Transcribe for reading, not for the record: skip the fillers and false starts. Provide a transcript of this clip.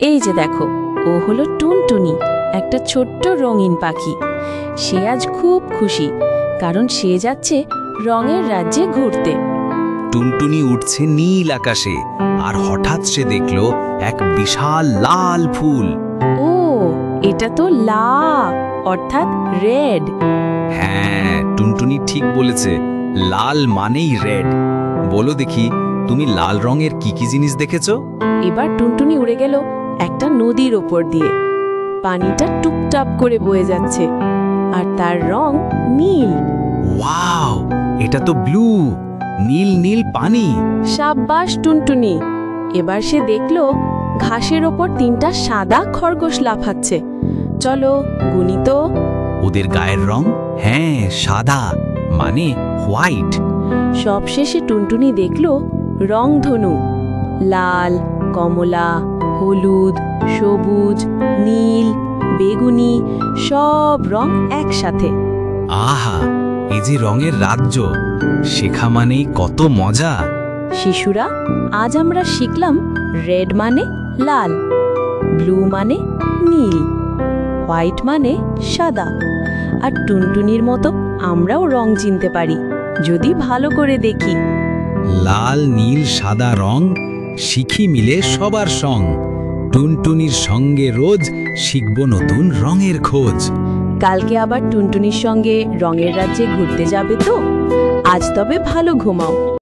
এই যে দেখো, ও হলো টুনটুনি, একটা ছোট্ট রঙিন পাখি। সে আজ খুব খুশি, কারণ সে যাচ্ছে রঙের রাজ্যে ঘুরতে। টুনটুনি উঠছে নীল আকাশে, আর হঠাৎ সে দেখল এক বিশাল লাল ফুল। ও, এটা তো লা, অর্থাৎ রেড। হ্যাঁ, টুনটুনি ঠিক বলেছে, লাল মানেই রেড। বলো দেখি, তুমি লাল রঙের কি কি জিনিস দেখেছো? এবার টুনটুনি উড়ে গেল একটা নদীর ওপর দিয়ে। পানিটা টুপটাপ করে বয়ে যাচ্ছে, আর তার রং নীল। ওয়াও, এটা তো ব্লু, নীল নীল পানি। সাব্বাস টুনটুনি। এবার সে দেখলো ঘাসের ওপর তিনটা সাদা খরগোশ লাফাচ্ছে। চলো গুনি তো। ওদের গায়ের রং? হ্যাঁ, সাদা, মানে হোয়াইট। সবশেষে টুনটুনি দেখলো রংধনু, লাল, কমলা, হলুদ, সবুজ, নীল, বেগুনি, সব রং একসাথে। আহা, এই যে রঙের রাজ্য, শেখা মানেই কত মজা। শিশুরা, আজ আমরা শিখলাম রেড মানে লাল, ব্লু মানে নীল, হোয়াইট মানে সাদা। আর টুনটুনির মতো আমরাও রং চিনতে পারি, যদি ভালো করে দেখি। লাল নীল সাদা রং শিখি মিলে সবার সঙ্গ। টুনটুনির সঙ্গে রোজ শিখব নতুন রঙের খোঁজ। কালকে আবার টুনটুনির সঙ্গে রঙের রাজ্যে ঘুরতে যাবে তো? আজ তবে ভালো ঘুমাও।